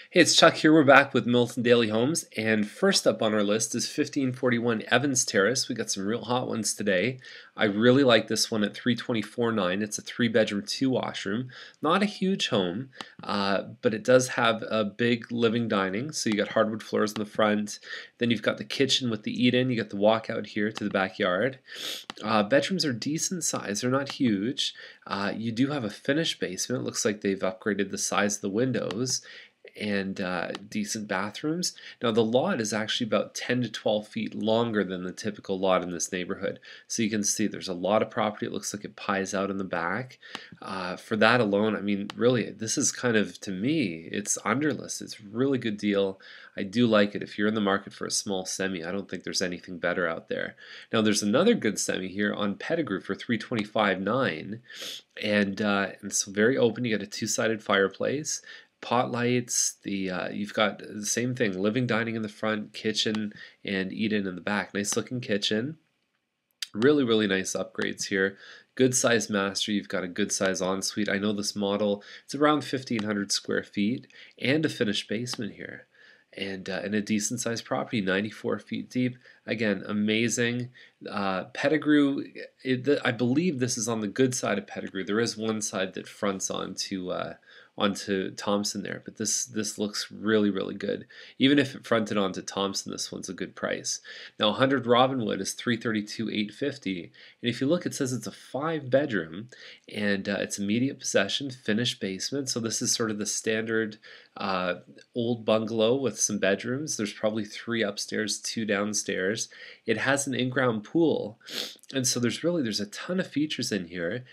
Hey, it's Chuck here. We're back with Milton Daily Homes, and first up on our list is 1541 Evans Terrace. We got some real hot ones today. I really like this one at 324.9. It's a 3-bedroom, 2-washroom. Not a huge home, but it does have a big living dining. So you got hardwood floors in the front. Then you've got the kitchen with the eat-in. You got the walkout here to the backyard. Bedrooms are decent size. They're not huge. You do have a finished basement. It looks like they've upgraded the size of the windows and decent bathrooms. Now the lot is actually about 10 to 12 feet longer than the typical lot in this neighborhood. So you can see there's a lot of property. It looks like it pies out in the back. For that alone, I mean, really, this is kind of, to me, it's underlist. It's a really good deal. I do like it. If you're in the market for a small semi, I don't think there's anything better out there. Now there's another good semi here on Pettigrew for 325.9, and so very open. You got a two-sided fireplace, pot lights, you've got the same thing, living dining in the front, kitchen, and eat-in in the back. Nice looking kitchen. Really nice upgrades here. Good size master. You've got a good size ensuite. I know this model, it's around 1,500 square feet, and a finished basement here. And a decent sized property, 94 feet deep. Again, amazing. Pettigrew, I believe this is on the good side of Pettigrew. There is one side that fronts onto Thompson there, but this looks really good. Even if it fronted onto Thompson, this one's a good price. Now 100 Robinwood is 332,850, and if you look, it says it's a 5-bedroom, and it's immediate possession, finished basement. So this is sort of the standard old bungalow with some bedrooms. There's probably 3 upstairs, 2 downstairs. It has an in-ground pool, and so there's a ton of features in here.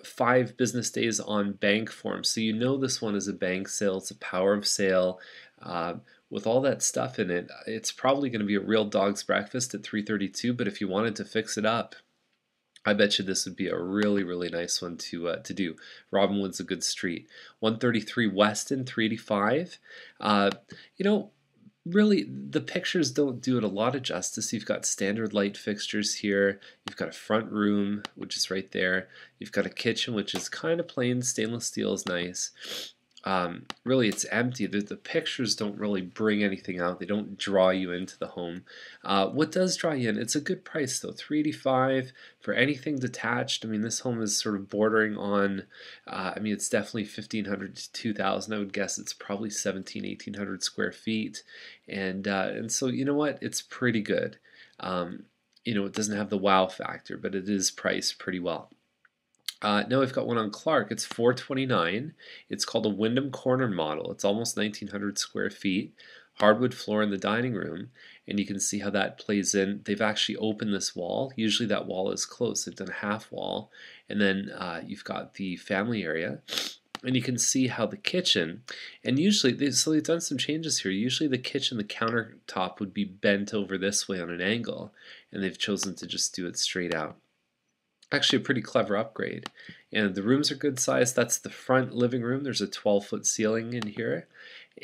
5 business days on bank form, so you know this one is a bank sale. It's a power of sale. With all that stuff in it, it's probably going to be a real dog's breakfast at 332. But if you wanted to fix it up, I bet you this would be a really nice one to do. Robinwood's a good street. 133 Weston, 385. You know, really, the pictures don't do it a lot of justice. You've got standard light fixtures here. You've got a front room, which is right there. You've got a kitchen, which is kind of plain. Stainless steel is nice. Really, it's empty. The pictures don't really bring anything out. They don't draw you into the home. What does draw you in? It's a good price though, $385 for anything detached. I mean, this home is sort of bordering on. I mean, it's definitely 1,500 to 2,000. I would guess it's probably 1,800 square feet, and so you know what? It's pretty good. You know, it doesn't have the wow factor, but it is priced pretty well. Now we've got one on Clark. It's 429. It's called a Wyndham Corner model. It's almost 1,900 square feet. Hardwood floor in the dining room, and you can see how that plays in. They've actually opened this wall. Usually that wall is closed. They've done a half wall, and then you've got the family area. And you can see how the kitchen, and usually, they've done some changes here. Usually the kitchen, the countertop would be bent over this way on an angle, and they've chosen to just do it straight out. Actually a pretty clever upgrade. And the rooms are good size. That's the front living room. There's a 12-foot ceiling in here,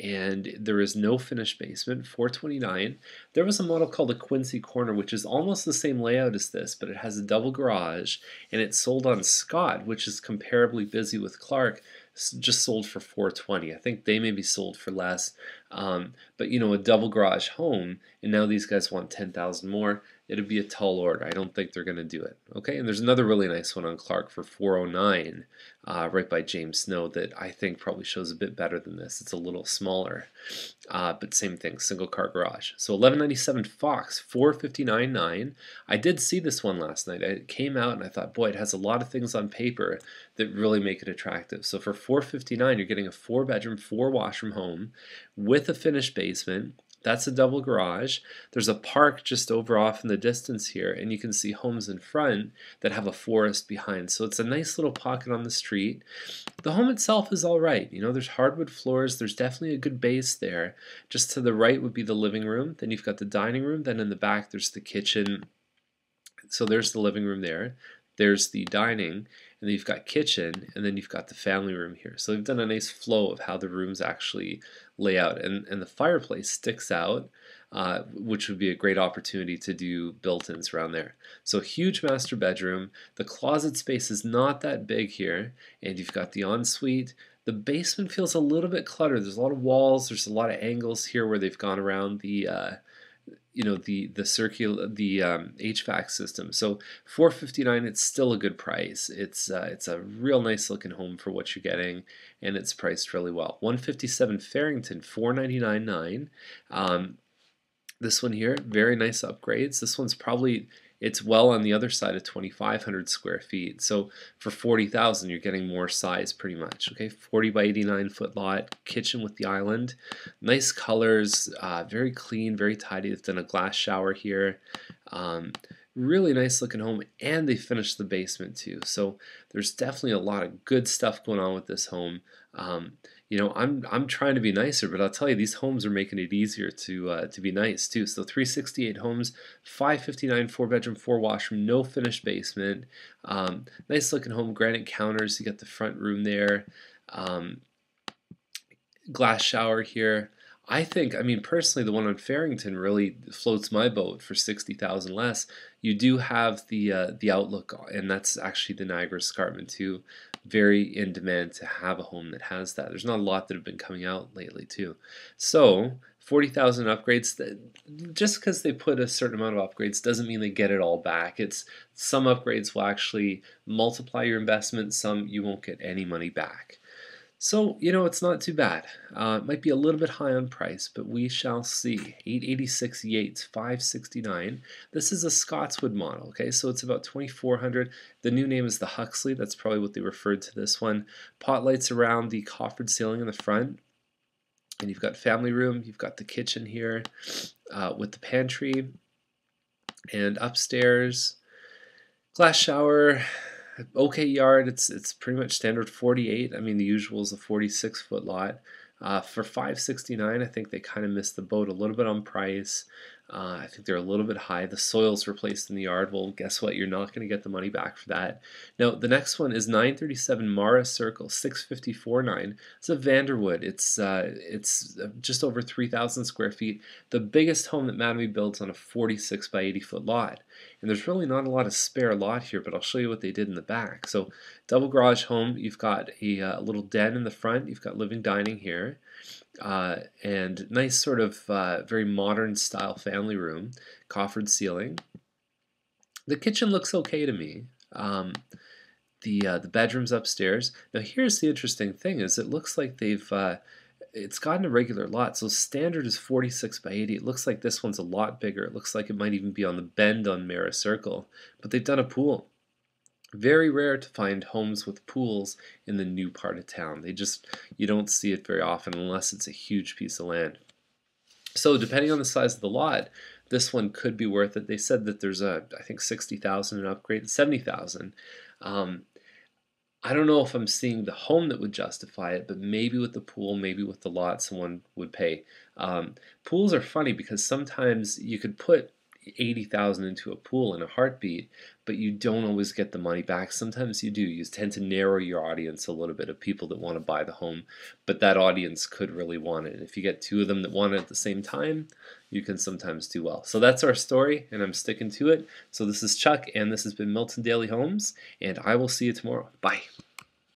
and there is no finished basement. 429. There was a model called a Quincy Corner, which is almost the same layout as this, but it has a double garage, and it's sold on Scott, which is comparably busy with Clark. Just sold for 420. I think they may be sold for less, but you know, a double garage home, and now these guys want 10,000 more. It'd be a tall order. I don't think they're going to do it. Okay, and there's another really nice one on Clark for 409, right by James Snow, that I think probably shows a bit better than this. It's a little smaller, but same thing, single car garage. So 1197 Fox, 459.9. I did see this one last night. It came out and I thought, boy, it has a lot of things on paper that really make it attractive. So for 459, you're getting a 4-bedroom, 4-washroom home with a finished basement. That's a double garage. There's a park just over off in the distance here, and you can see homes in front that have a forest behind. So it's a nice little pocket on the street. The home itself is all right. You know, there's hardwood floors. There's definitely a good base there. Just to the right would be the living room. Then you've got the dining room. Then in the back there's the kitchen. So there's the living room there. There's the dining, and then you've got kitchen, and then you've got the family room here. So they've done a nice flow of how the rooms actually lay out, and the fireplace sticks out, which would be a great opportunity to do built-ins around there. So huge master bedroom. The closet space is not that big here, and you've got the ensuite. The basement feels a little bit cluttered. There's a lot of walls. There's a lot of angles here where they've gone around the the HVAC system. So 459, it's still a good price. It's a real nice looking home for what you're getting, and it's priced really well. 157 Farrington, 499.9. This one here, very nice upgrades. This one's probably, it's well on the other side of 2,500 square feet. So for 40,000, you're getting more size pretty much. Okay, 40 by 89 foot lot, kitchen with the island, nice colors, very clean, very tidy. They've done a glass shower here. Really nice looking home, and they finished the basement too. So there's definitely a lot of good stuff going on with this home. I'm trying to be nicer, but I'll tell you, these homes are making it easier to be nice too. So 368 homes, 559, 4-bedroom, 4-washroom, no finished basement. Nice looking home, granite counters. You got the front room there, glass shower here. I mean, personally, the one on Farrington really floats my boat for 60,000 less. You do have the outlook, and that's actually the Niagara Escarpment too. Very in demand to have a home that has that. There's not a lot that have been coming out lately too. So 40,000 upgrades. Just because they put a certain amount of upgrades doesn't mean they get it all back. It's some upgrades will actually multiply your investment. Some you won't get any money back. So, it's not too bad. It might be a little bit high on price, but we shall see. 886 Yates, 569. This is a Scotswood model, okay? So it's about 2,400. The new name is the Huxley. That's probably what they referred to this one. Pot lights around the coffered ceiling in the front. And you've got family room. You've got the kitchen here with the pantry. And upstairs, glass shower. Okay yard, it's pretty much standard 48. I mean, the usual is a 46-foot lot. For 569, I think they kind of missed the boat a little bit on price. I think they're a little bit high. The soil's replaced in the yard. Well, guess what? You're not going to get the money back for that. Now, the next one is 937 Mara Circle, 654.9. It's a Vanderwood. It's just over 3,000 square feet. The biggest home that Mattamy builds on a 46 by 80 foot lot. And there's really not a lot of spare lot here, but I'll show you what they did in the back. So, double garage home. You've got a little den in the front. You've got living dining here. And nice sort of very modern style family room, coffered ceiling. The kitchen looks okay to me. The bedrooms upstairs. Now here's the interesting thing: is it looks like they've it's gotten a regular lot. So standard is 46 by 80. It looks like this one's a lot bigger. It looks like it might even be on the bend on Mara Circle, but they've done a pool. Very rare to find homes with pools in the new part of town. You don't see it very often unless it's a huge piece of land. So depending on the size of the lot, this one could be worth it. They said that there's I think 60,000 an upgrade, 70,000. I don't know if I'm seeing the home that would justify it, but maybe with the pool, maybe with the lot, someone would pay. Pools are funny because sometimes you could put 80,000 into a pool in a heartbeat, but you don't always get the money back. Sometimes you do. You tend to narrow your audience a little bit of people that want to buy the home, but that audience could really want it. And if you get two of them that want it at the same time, you can sometimes do well. So that's our story, and I'm sticking to it. So this is Chuck, and this has been Milton Daily Homes, and I will see you tomorrow. Bye.